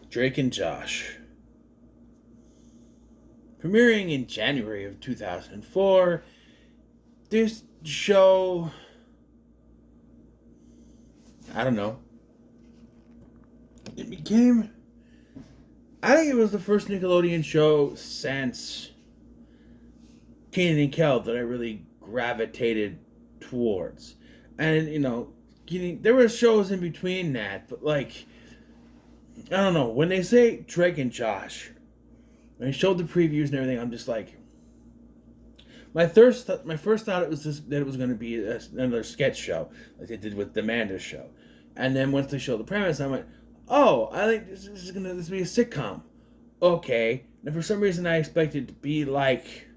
Drake and Josh. Premiering in January of 2004, this show, I don't know, it became, I think it was the first Nickelodeon show since Kenan and Kel that I really gravitated towards. And, there were shows in between that, but like, I don't know, when they say Drake and Josh, when they showed the previews and everything, I'm just like, my first thought that it was going to be another sketch show, like they did with the Amanda show, and then once they showed the premise, I went, "Oh, I think this is going to be a sitcom." Okay, and for some reason, I expected it to be like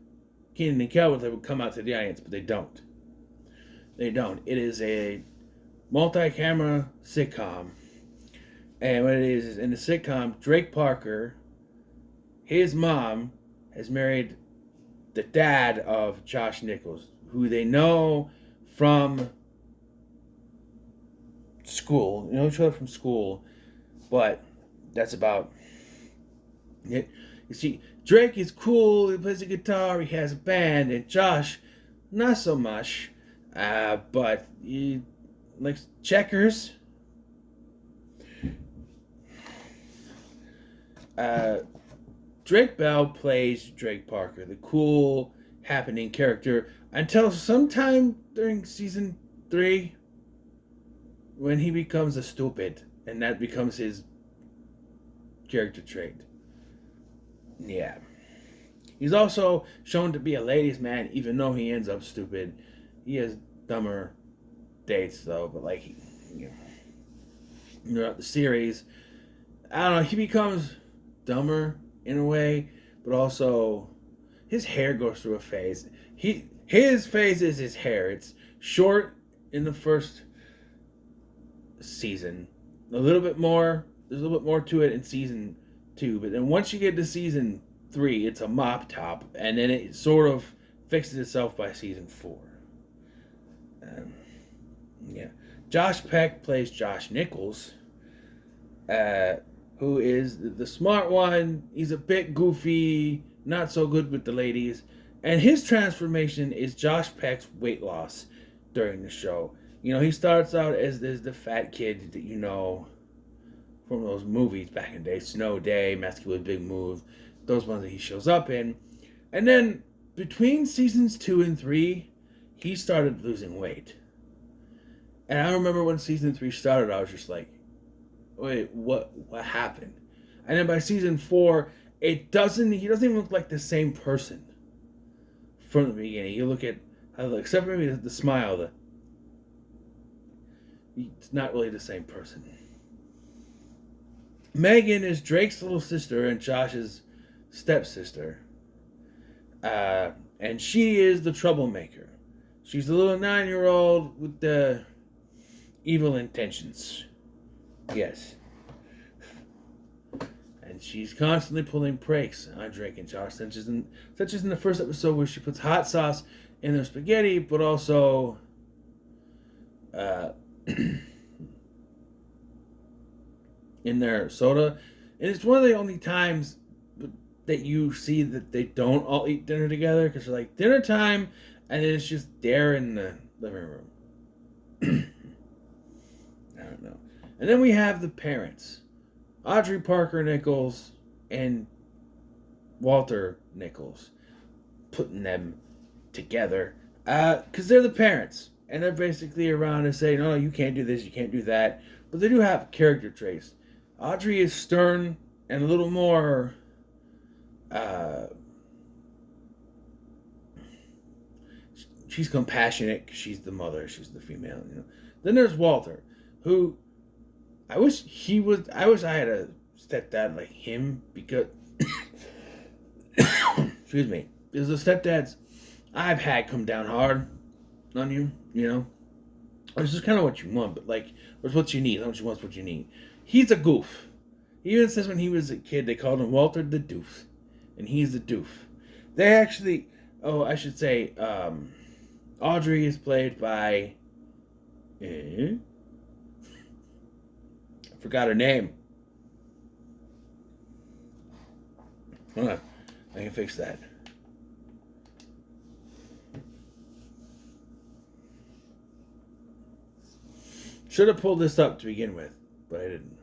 Kenan and Kel, where they would come out to the audience, but they don't. They don't. It is a multi-camera sitcom, and what it is in the sitcom, Drake Parker, his mom, has married the dad of Josh Nichols, who they know from school. You know each other from school, but that's about it. You see, Drake is cool. He plays the guitar. He has a band, and Josh, not so much. But he likes checkers. Drake Bell plays Drake Parker, the cool, happening character, until sometime during season 3 when he becomes a stupid, and that becomes his character trait. Yeah. He's also shown to be a ladies' man, even though he ends up stupid. He has dumber dates, though, but like, throughout the series, I don't know, he becomes dumber in a way, but also his hair goes through a phase. His phase is his hair. It's short in the first season. There's a little bit more to it in season 2, but then once you get to season 3, it's a mop top, and then it sort of fixes itself by season 4. Yeah. Josh Peck plays Josh Nichols, who is the smart one. He's a bit goofy, not so good with the ladies. And his transformation is Josh Peck's weight loss during the show. He starts out as the fat kid that from those movies back in the day, Snow Day, Masculine Big Move, those ones that he shows up in. And then between seasons 2 and 3, he started losing weight. And I remember when season 3 started, I was just like, wait, what happened? And then by season 4, he doesn't even look like the same person from the beginning. You look at except for maybe the smile, it's not really the same person. Megan is Drake's little sister and Josh's stepsister. And she is the troublemaker. She's the little 9-year-old with the evil intentions. Yes. And she's constantly pulling pranks on Drake and Josh, such as in the first episode where she puts hot sauce in their spaghetti, but also in their soda. And it's one of the only times that you see that they don't all eat dinner together, because they're like, dinner time, and then it's just there in the living room. I don't know. And then we have the parents, Audrey Parker Nichols and Walter Nichols, putting them together because they're the parents, and they're basically around to say, no, you can't do this, you can't do that, but they do have character traits. Audrey is stern and a little more she's compassionate because she's the mother, she's the female. Then there's Walter, who I wish I had a stepdad like him, because excuse me, because the stepdads I've had come down hard on you, It's just kind of what you want, but like, it's what you need, not what you want, what you need. He's a goof. He even says when he was a kid, they called him Walter the Doof, and he's the doof. They actually, I should say, Audrey is played by, I forgot her name. Hold on. I can fix that. Should have pulled this up to begin with, but I didn't.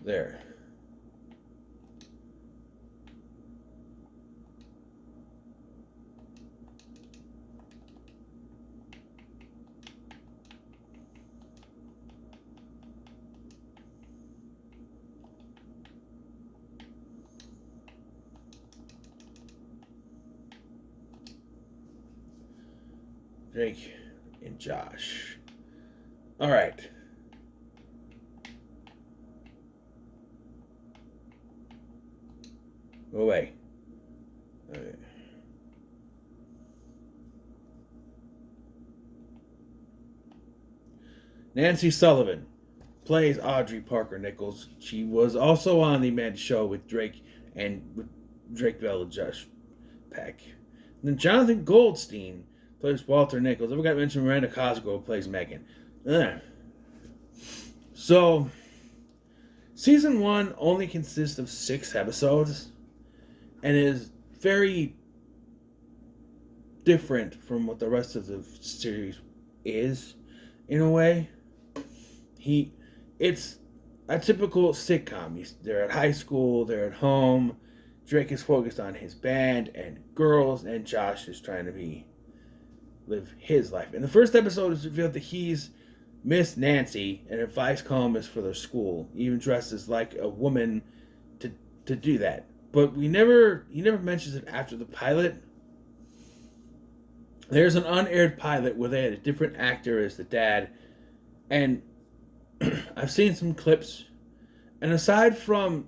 There. Drake and Josh. All right. Go away. Okay. Nancy Sullivan plays Audrey Parker Nichols. She was also on the Mad Show with Drake and with Drake Bell and Josh Peck. And then Jonathan Goldstein plays Walter Nichols. I forgot to mention Miranda Cosgrove plays Megan. So, season 1 only consists of 6 episodes and is very different from what the rest of the series is, in a way. It's a typical sitcom. They're at high school, they're at home. Drake is focused on his band and girls, and Josh is trying to live his life. In the first episode, it's revealed that he's Miss Nancy, and advice column is for their school. He even dresses like a woman to do that. But he never mentions it after the pilot. There's an unaired pilot where they had a different actor as the dad, and I've seen some clips, and aside from,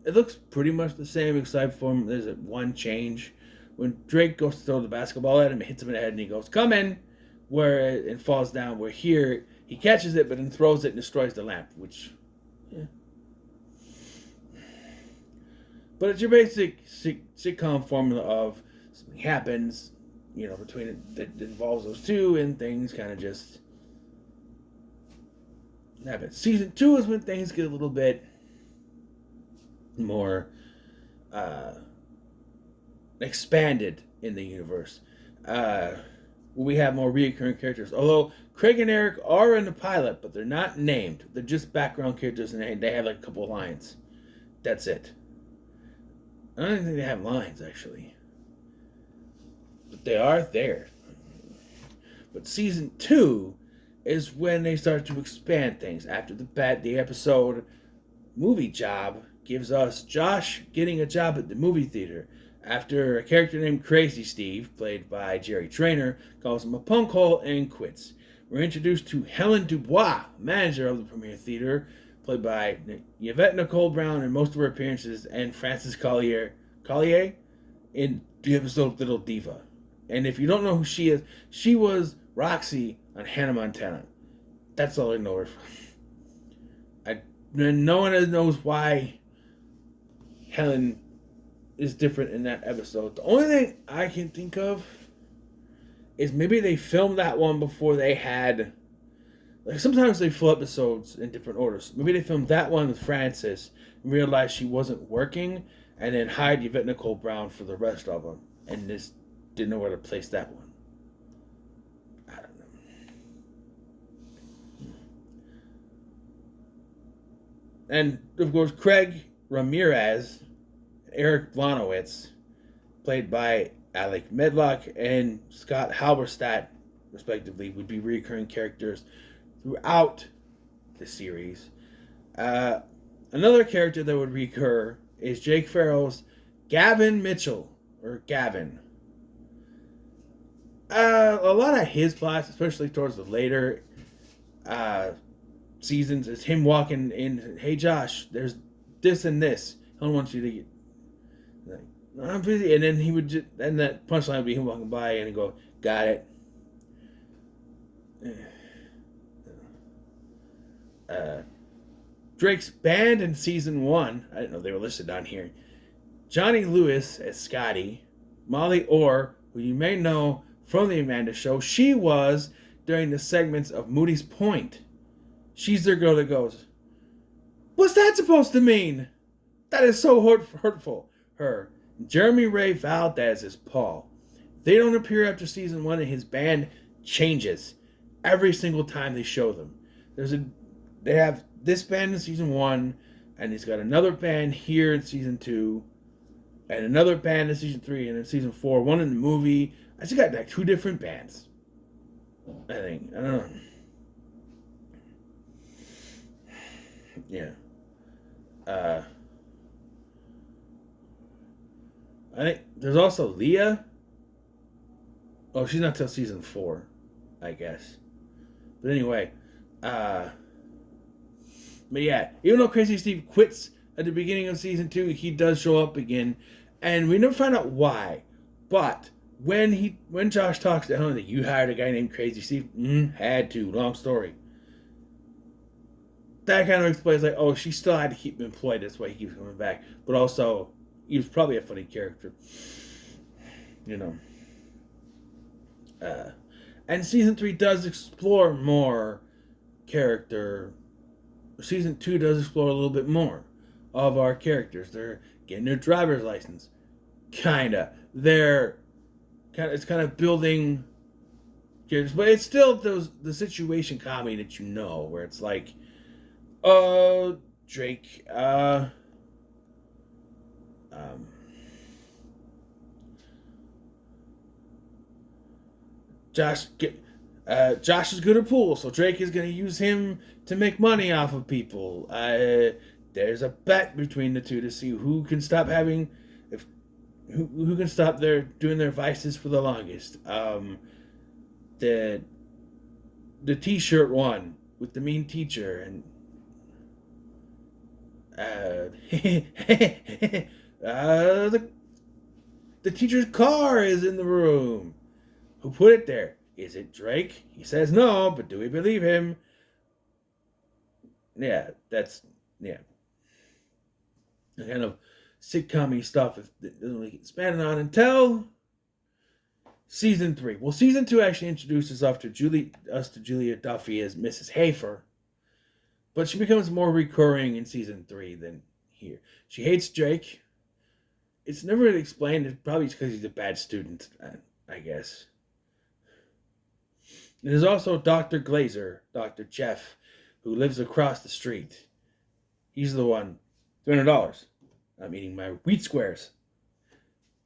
it looks pretty much the same, except from there's one change. When Drake goes to throw the basketball at him, it hits him in the head, and he goes, "Come in," where it falls down. Where here, he catches it, but then throws it and destroys the lamp, which, yeah. But it's your basic sitcom formula of something happens, between it that involves those two, and things kind of just happen. Season 2 is when things get a little bit more expanded in the universe. We have more recurring characters. Although Craig and Eric are in the pilot, but they're not named. They're just background characters, and they have like a couple of lines. That's it. I don't even think they have lines, actually. But they are there. But season 2 is when they start to expand things. After the episode Movie Job gives us Josh getting a job at the movie theater. After a character named Crazy Steve, played by Jerry Trainer, calls him a punk hole and quits. We're introduced to Helen Dubois, manager of the Premier Theater, played by Yvette Nicole Brown in most of her appearances, and Frances Collier in the episode Little Diva. And if you don't know who she is, she was Roxy on Hannah Montana. That's all I know her from. No one knows why Helen is different in that episode. The only thing I can think of is maybe they filmed that one before they had... Like, sometimes they fill episodes in different orders. Maybe they filmed that one with Frances and realized she wasn't working, and then hired Yvette Nicole Brown for the rest of them, and just didn't know where to place that one. I don't know. And, of course, Craig Ramirez, Eric Blonowitz, played by Alec Medlock and Scott Halberstadt, respectively, would be recurring characters throughout the series. Another character that would recur is Jake Farrell's Gavin Mitchell, or Gavin. A lot of his plots, especially towards the later seasons, is him walking in, "Hey Josh, there's this and this. I don't want you to get, like, I'm busy," and then he would just, and that punchline would be him walking by and he'd go, "Got it." Drake's band in season 1, I didn't know they were listed on here. Johnny Lewis as Scotty, Molly Orr, who you may know from the Amanda Show, she was during the segments of Moody's Point. She's the girl that goes, "What's that supposed to mean? That is so hurtful." Her. Jeremy Ray Valdez is Paul. They don't appear after season 1, and his band changes every single time they show them. They have this band in season 1, and he's got another band here in season 2, and another band in season 3, and in season 4, one in the movie. I just got like 2 different bands. I think. I don't know. Yeah. I think there's also Leah. Oh, she's not till season 4, I guess. But anyway, but yeah, even though Crazy Steve quits at the beginning of season 2, he does show up again, and we never find out why. But when Josh talks to him that you hired a guy named Crazy Steve, had to. Long story. That kind of explains, like, oh, she still had to keep him employed. That's why he keeps coming back. But also, he was probably a funny character, you know. And season 3 does explore more character. Season 2 does explore a little bit more of our characters. They're getting their driver's license, kinda. It's kind of building characters, but it's still the situation comedy that you know, where it's like, Drake, Josh is good at pool, so Drake is going to use him to make money off of people. There's a bet between the two to see who can stop who can stop doing their vices for the longest. The T-shirt one with the mean teacher, and the teacher's car is in the room. Who put it there? Is it Drake? He says no, but do we believe him? Yeah, the kind of sitcom-y stuff that doesn't really get expanded on until season 3. Well, season 2 actually introduces us to Julia Duffy as Mrs. Hafer, but she becomes more recurring in season 3 than here. She hates Drake. It's never really explained. Probably because he's a bad student, I guess. And there's also Dr. Glazer, Dr. Jeff, who lives across the street. He's the one, $300. I'm eating my wheat squares.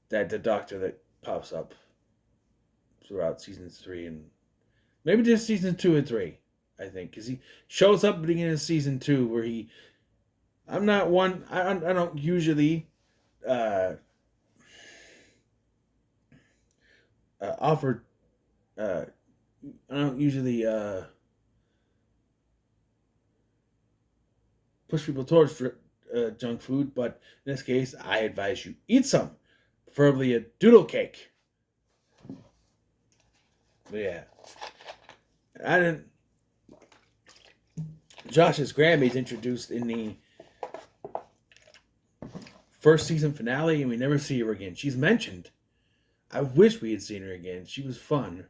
That the doctor that pops up throughout seasons 3 and maybe just season 2 and 3, I think, because he shows up at the beginning of season 2 where I don't usually offer. I don't usually push people towards junk food, but in this case, I advise you eat some, preferably a doodle cake. But yeah, Josh's Grammy's introduced in the first season finale, and we never see her again. She's mentioned. I wish we had seen her again. She was fun.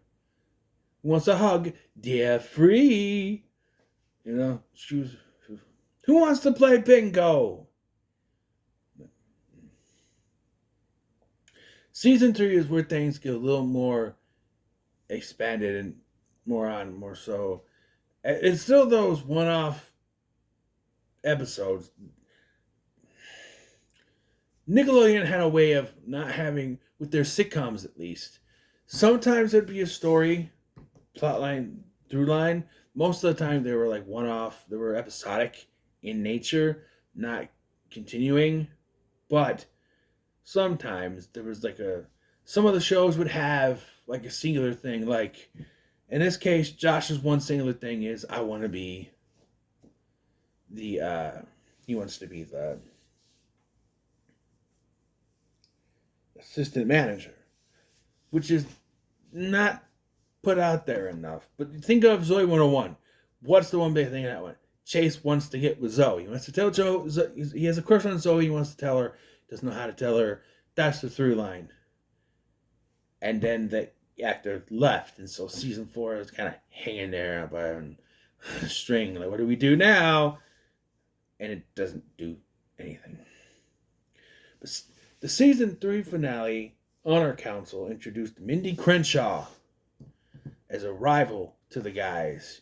Who wants a hug? Dear free. You know, she was. Who wants to play bingo? Season 3 is where things get a little more expanded and more so. It's still those one-off episodes. Nickelodeon had a way of not having, with their sitcoms at least, sometimes there'd be a story, plotline, through line. Most of the time they were like one-off. They were episodic in nature, not continuing. But sometimes there was like some of the shows would have like a singular thing. Like in this case, Josh's one singular thing is he wants to be the assistant manager, which is not put out there enough. But think of Zoe 101. What's the one big thing in that one? Chase wants to get with Zoe. He wants to tell Joe. He has a crush on Zoe. He wants to tell her. Doesn't know how to tell her. That's the through line. And then the actor left, and so season 4 is kind of hanging there by a string. Like, what do we do now? And it doesn't do anything. But the season 3 finale, Honor Council, introduced Mindy Crenshaw as a rival to the guys.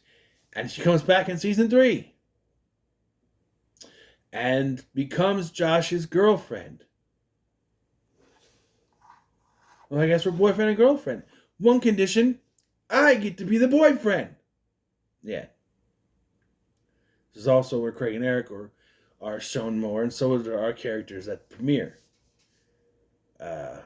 And she comes back in season 3 and becomes Josh's girlfriend. Well, I guess we're boyfriend and girlfriend. One condition, I get to be the boyfriend. Yeah. This is also where Craig and Eric are shown more, and so are our characters at the premiere. Yeah.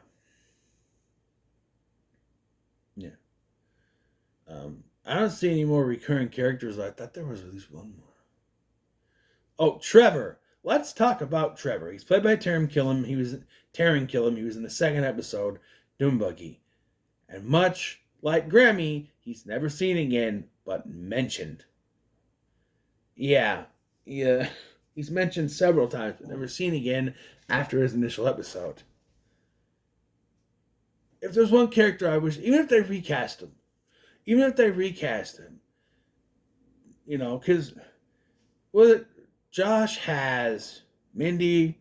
I don't see any more recurring characters. I thought there was at least one more. Oh, Trevor. Let's talk about Trevor. He's played by Taron Killam. He was in the second episode, Doombuggy. And much like Grammy, he's never seen again, but mentioned. Yeah. He's mentioned several times, but never seen again after his initial episode. If there's one character I wish, even if they recast him, because Josh has Mindy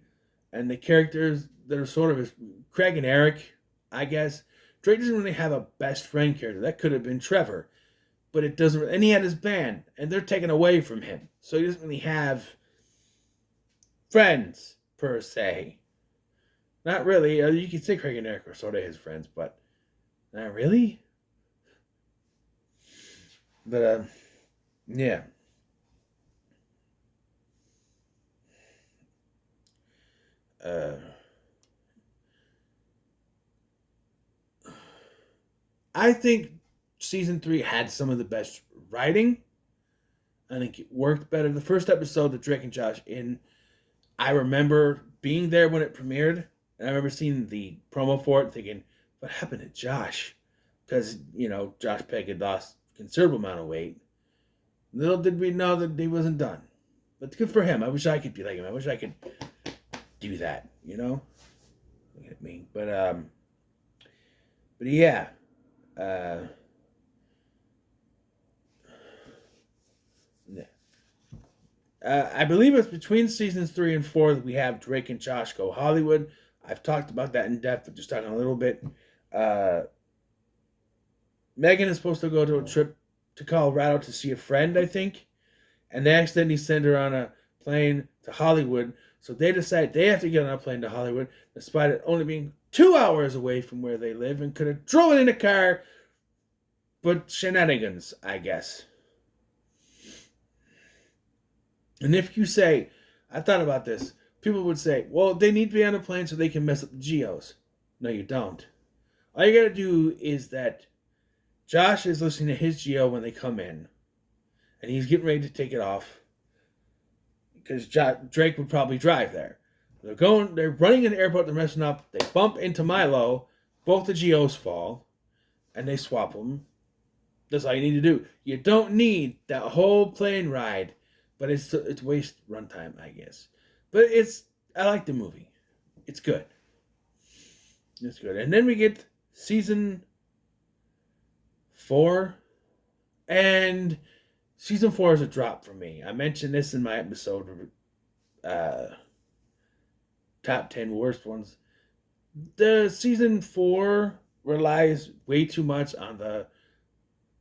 and the characters that are sort of Craig and Eric, I guess. Drake doesn't really have a best friend character. That could have been Trevor, but it doesn't. And he had his band, and they're taken away from him, so he doesn't really have friends per se. Not really. You could say Craig and Eric are sort of his friends, but not really. But yeah. I think season 3 had some of the best writing. I think it worked better. The first episode that Drake and Josh in, I remember being there when it premiered, and I remember seeing the promo for it, thinking, "What happened to Josh?" Because Josh Peck had lost a considerable amount of weight. Little did we know that he wasn't done. But good for him. I wish I could be like him. I wish I could do that. Look at me. But yeah. I believe it's between seasons 3 and 4 that we have Drake and Josh Go Hollywood. I've talked about that in depth, but just talking a little bit. Megan is supposed to go to a trip to Colorado to see a friend, I think. And they accidentally send her on a plane to Hollywood. So they decide they have to get on a plane to Hollywood, despite it only being 2 hours away from where they live, and could have drove it in a car. But shenanigans, I guess. And if you say, I thought about this, people would say, well, they need to be on a plane so they can mess up the geos. No, you don't. All you gotta do is that Josh is listening to his geo when they come in, and he's getting ready to take it off, because Drake would probably drive there. They're running in the airport, they're messing up, they bump into Milo, both the geos fall, and they swap them. That's all you need to do. You don't need that whole plane ride. But it's waste runtime, I guess. But I like the movie. It's good. It's good. And then we get season 4. And season 4 is a drop for me. I mentioned this in my episode of top 10 worst ones. The season 4 relies way too much on the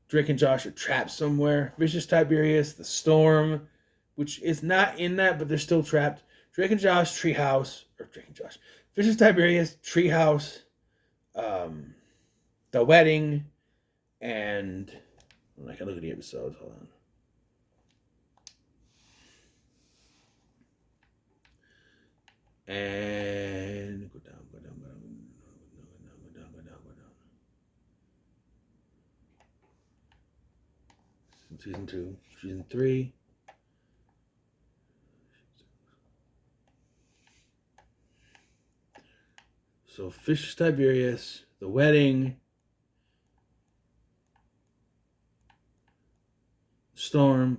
Drake and Josh are trapped somewhere. Vicious Tiberius, the storm, which is not in that, but they're still trapped. Vicious Tiberius, Treehouse, The Wedding, and I can look at the episodes. Hold on. And go down. Season 2, season 3. So Vicious Tiberius, The Wedding, Storm,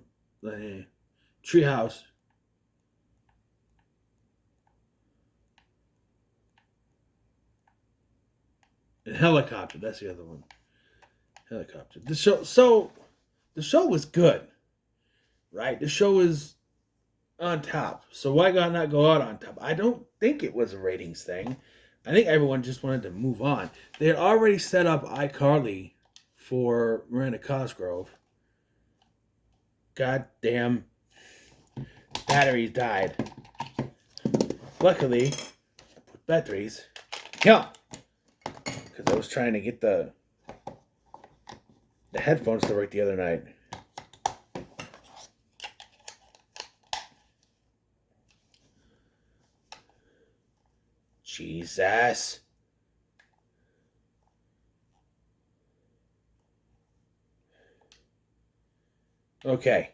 Treehouse. And Helicopter. That's the other one. Helicopter. The show was good, right? The show is on top. So why not go out on top? I don't think it was a ratings thing. I think everyone just wanted to move on. They had already set up iCarly for Miranda Cosgrove. Goddamn batteries died. Luckily, I put batteries. Yeah. Because I was trying to get the headphones to work the other night. Jesus. Okay.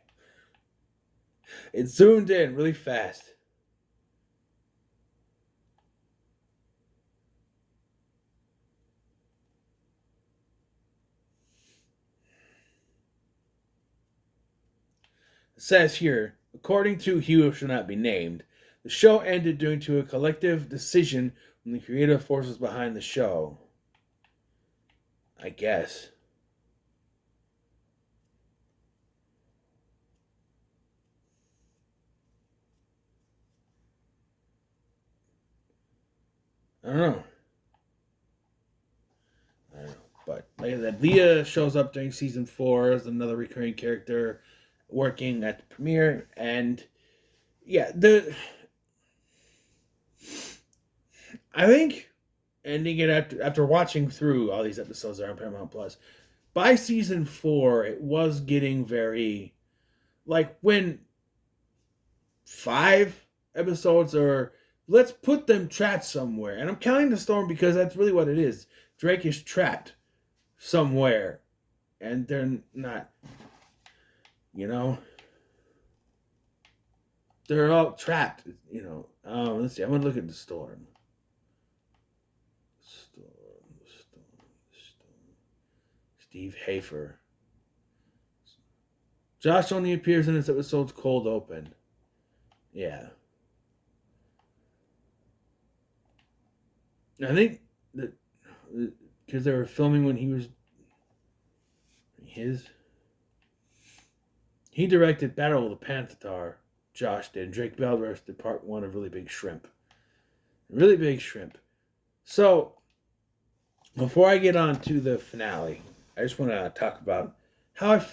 It zoomed in really fast. It says here, according to He Who Shall Not Be Named, the show ended due to a collective decision from the creative forces behind the show. I guess. I don't know. But like I said, Leah shows up during season 4 as another recurring character working at the premiere. And yeah, I think ending it after watching through all these episodes that are on Paramount Plus, by season 4, it was getting very, like, when 5 episodes are, let's put them trapped somewhere. And I'm counting the storm because that's really what it is. Drake is trapped somewhere. And they're not, they're all trapped, Let's see, I'm going to look at the storm. Steve Hafer. Josh only appears in this episode's cold open. Yeah. I think that because they were filming when he directed Battle of the Panther. Josh did. Drake Bell directed part 1 of Really Big Shrimp. Really Big Shrimp. So, before I get on to the finale, I just want to talk about how I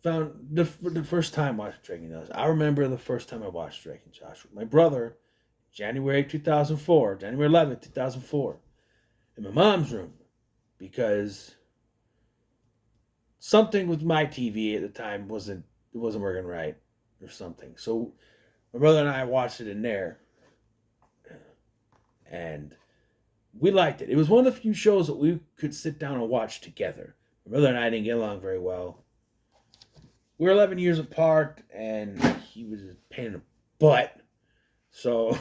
found the first time watching Drake and Josh. I remember the first time I watched Drake and Josh with my brother, January 2004, January 11th, 2004, in my mom's room, because something with my TV at the time wasn't working right or something. So my brother and I watched it in there, and we liked it. It was one of the few shows that we could sit down and watch together. My brother and I didn't get along very well. We were 11 years apart, and he was a pain in the butt. So it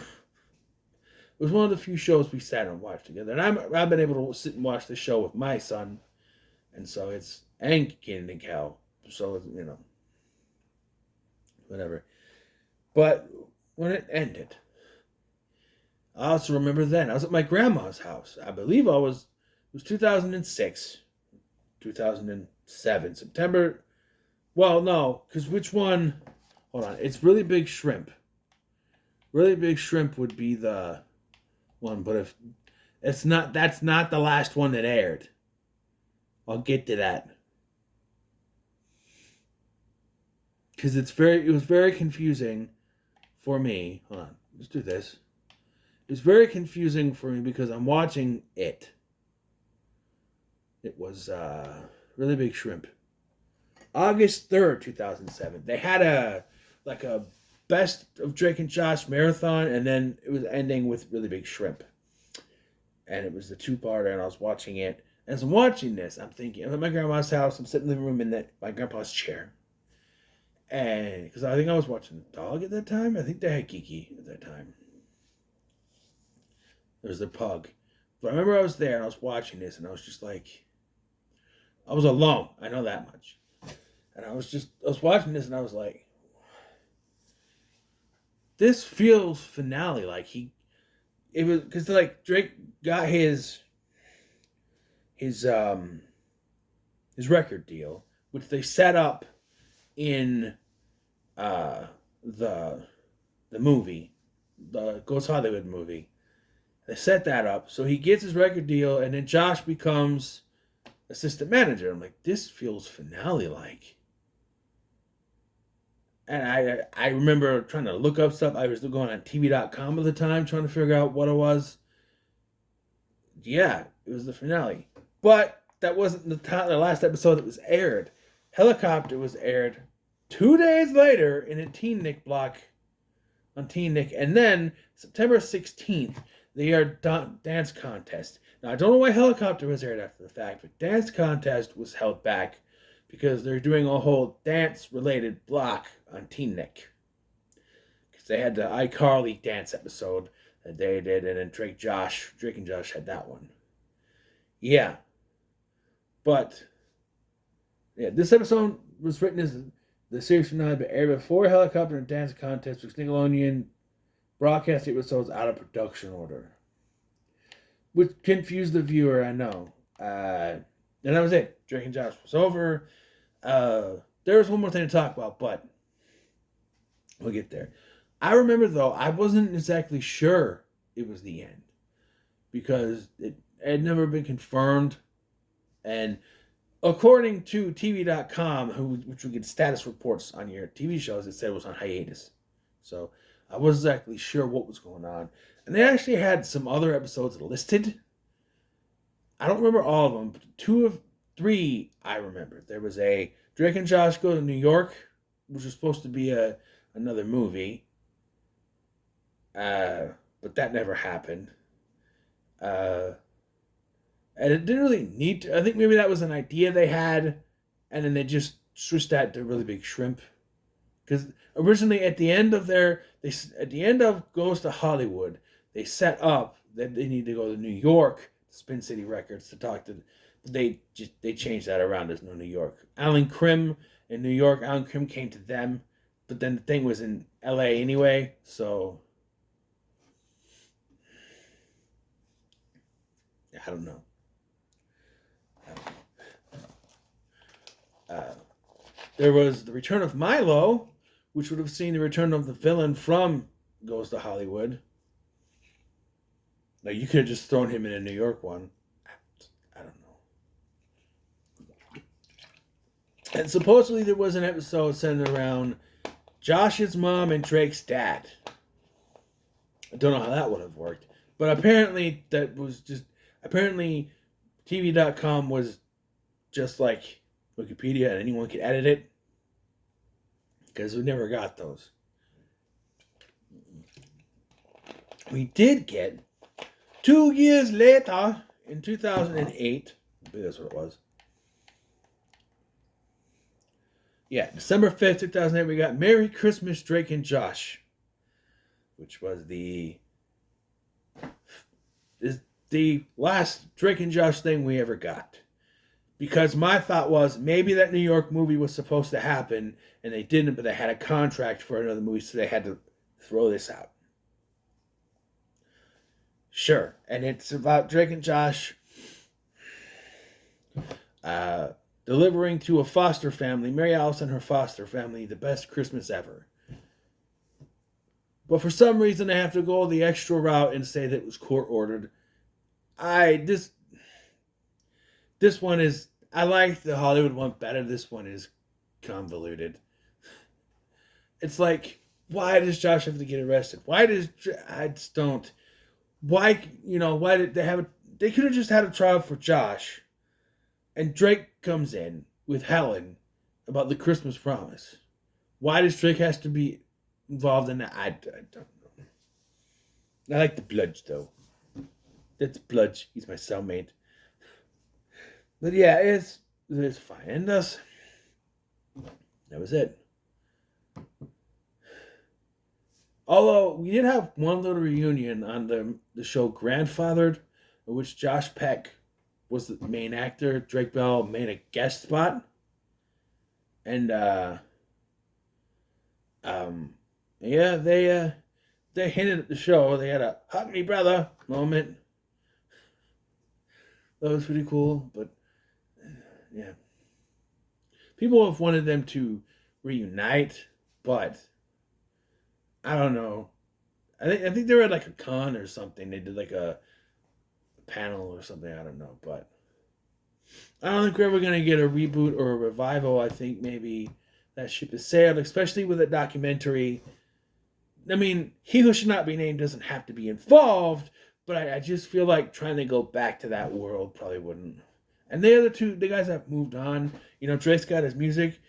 was one of the few shows we sat and watched together. And I've been able to sit and watch the show with my son, and so it's and Kenan and Cal. So whatever. But when it ended, I also remember then I was at my grandma's house. I believe it was 2006, 2007, September. Well, no, because which one? Hold on. It's Really Big Shrimp. Really Big Shrimp would be the one, but if it's not, that's not the last one that aired. I'll get to that. Because it was very confusing for me. Hold on. Let's do this. It's very confusing for me because I'm watching it. It was Really Big Shrimp. August 3rd, 2007. They had a best of Drake and Josh marathon, and then it was ending with Really Big Shrimp. And it was the 2-parter, and I was watching it. As I'm watching this, I'm thinking, I'm at my grandma's house. I'm sitting in the living room in my grandpa's chair. And because I think I was watching Dog at that time. I think they had Kiki at that time. There's the pug. But I remember I was there and I was watching this, and I was just like, I was alone. I know that much. And I was watching this, and I was like, this feels finale like. It was because like Drake got his record deal, which they set up in the movie, the Ghost Hollywood movie. They set that up, so he gets his record deal, and then Josh becomes assistant manager. I'm like, this feels finale like. And I remember trying to look up stuff. I was going on TV.com at the time trying to figure out what it was. Yeah, it was the finale. But that wasn't the last episode that was aired. Helicopter was aired 2 days later in a Teen Nick block on Teen Nick. And then September 16th, they aired Dance Contest. Now, I don't know why Helicopter was aired after the fact, but Dance Contest was held back because they're doing a whole dance-related block on Teen Nick. Because they had the iCarly dance episode that they did, and then Drake and Josh had that one. Yeah. But, yeah, this episode was written as the series finale, but aired before Helicopter and Dance Contest, which Nickelodeon broadcast episodes out of production order. Which confused the viewer, I know. And that was it. Drake and Josh was over. There was one more thing to talk about, but we'll get there. I remember, though, I wasn't exactly sure it was the end. Because it had never been confirmed. And according to TV.com, which would get status reports on your TV shows, it said it was on hiatus. So I wasn't exactly sure what was going on. And they actually had some other episodes listed. I don't remember all of them, but 2 of 3 I remember. There was a Drake and Josh Go to New York, which was supposed to be another movie. But that never happened. And it didn't really need to. I think maybe that was an idea they had, and then they just switched that to Really Big Shrimp. Because originally, at the end of Goes to Hollywood, they set up that they need to go to New York, Spin City Records, to talk to. They changed that around. There's no New York. Alan Krim in New York. Alan Krim came to them, but then the thing was in L.A. anyway. So I don't know. There was the return of Milo, which would have seen the return of the villain from Goes to Hollywood. Now, you could have just thrown him in a New York one. I don't know. And supposedly there was an episode centered around Josh's mom and Drake's dad. I don't know how that would have worked. But apparently TV.com was just like Wikipedia and anyone could edit it. Because we never got those. We did get 2 years later, in 2008, I believe that's what it was. Yeah, December 5th, 2008, we got Merry Christmas, Drake and Josh, which was the last Drake and Josh thing we ever got. Because my thought was maybe that New York movie was supposed to happen, and they didn't, but they had a contract for another movie, so they had to throw this out. Sure, and it's about Drake and Josh delivering to a foster family, Mary Alice and her foster family, the best Christmas ever. But for some reason, they have to go the extra route and say that it was court-ordered. This one is... I like the Hollywood one better. This one is convoluted. It's like, why does Josh have to get arrested? I just don't... Why did they have they could have just had a trial for Josh, and Drake comes in with Helen about the Christmas promise. Why does Drake has to be involved in that? I don't know. I like the Bludge, though. That's Bludge. He's my cellmate. But yeah, it's fine. And that was it. Although, we did have one little reunion on the show Grandfathered, in which Josh Peck was the main actor. Drake Bell made a guest spot. And, yeah, they they hinted at the show. They had a hug me brother moment. That was pretty cool, but yeah. People have wanted them to reunite, but I don't know. I think they were at like a con or something. They did like a panel or something. I don't know, but I don't think we're ever gonna get a reboot or a revival. I think maybe that ship is sailed, especially with a documentary. I mean, He Who Should Not Be Named doesn't have to be involved, but I just feel like trying to go back to that world probably wouldn't. And the guys have moved on. You know, Drake's got his music.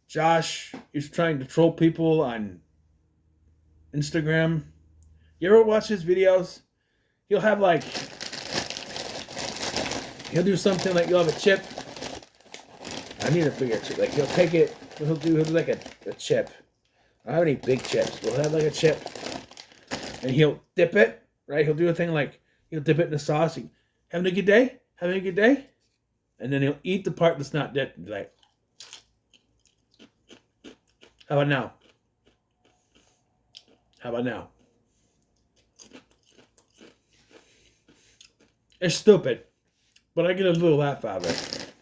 Josh is trying to troll people on Instagram. You ever watch his videos? He'll have like, he'll do something like you'll have a chip. I need a bigger chip. Like he'll take it, he'll do like a chip. I don't have any big chips. We'll have like a chip. And he'll dip it, right? He'll do a thing like, he'll dip it in the sauce. Having a good day? Having a good day? And then he'll eat the part that's not dipped and be like, how about now? How about now? It's stupid, but I get a little laugh out of it.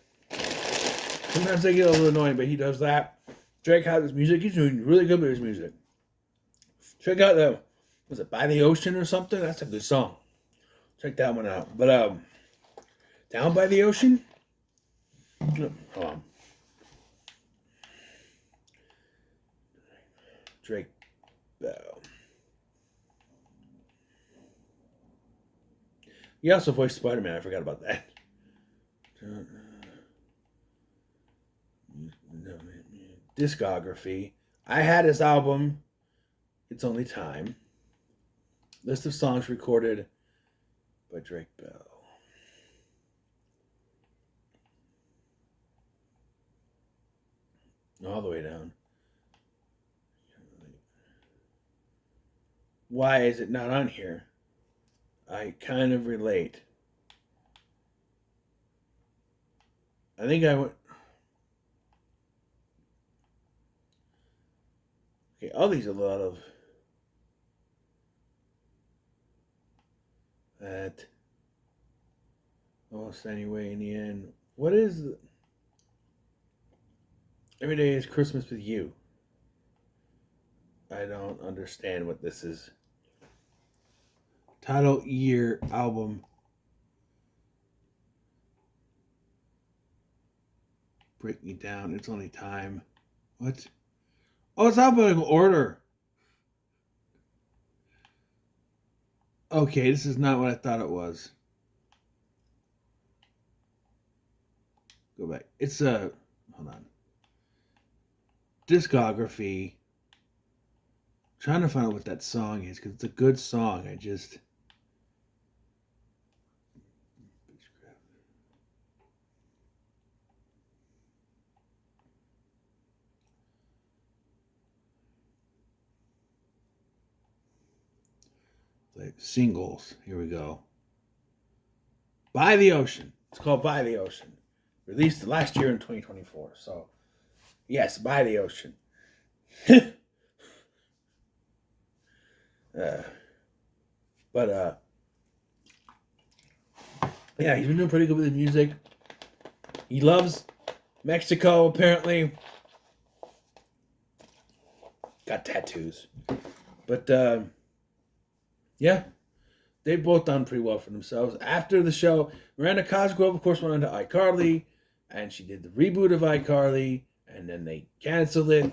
Sometimes I get a little annoying, but he does that. Drake has his music. He's doing really good with his music. Check out was it By the Ocean or something? That's a good song. Check that one out. But Down by the Ocean? Hold on. Drake Bell. He also voiced Spider-Man. I forgot about that. Discography. I had his album, It's Only Time. List of songs recorded by Drake Bell. All the way down. Why is it not on here? I kind of relate. I think I went. Okay, all these are a lot of that. Almost anyway in the end. What is Every Day is Christmas with You? I don't understand what this is. Title, year, album. Break Me Down. It's Only Time. What? Oh, it's alphabetical order. Okay, this is not what I thought it was. Go back. It's hold on. Discography. I'm trying to find out what that song is because it's a good song. I just. Like singles. Here we go. By the Ocean. It's called By the Ocean. Released last year in 2024. So, yes, By the Ocean. Yeah, he's been doing pretty good with his music. He loves Mexico, apparently. Got tattoos. But, yeah, they've both done pretty well for themselves. After the show, Miranda Cosgrove, of course, went on to iCarly, and she did the reboot of iCarly, and then they canceled it.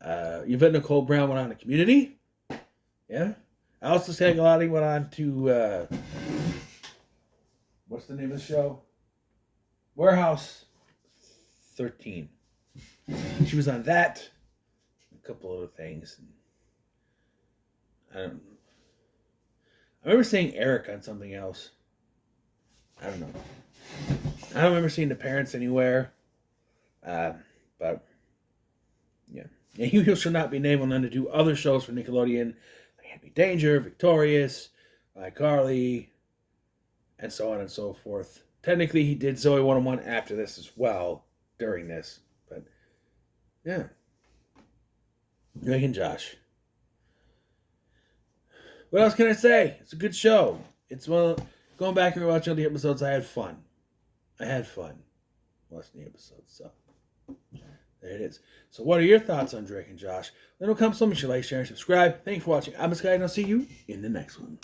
Yvette Nicole Brown went on to Community. Yeah. Alice Scagliotti went on to, what's the name of the show? Warehouse 13. She was on that. A couple other things. I remember seeing Eric on something else. I don't know. I don't remember seeing the Parents anywhere. But, yeah. And Hugh Should Not Be Named went on to do other shows for Nickelodeon. Like Happy Danger, Victorious, iCarly, and so on and so forth. Technically, he did Zoe 101 after this as well, during this. But, yeah. Drake and Josh. What else can I say? It's a good show. It's going back and watching all the episodes. I had fun watching the episodes. So there it is. So what are your thoughts on Drake and Josh? Let them come. So much you like, share, and subscribe. Thanks for watching. I'm Scotty, and I'll see you in the next one.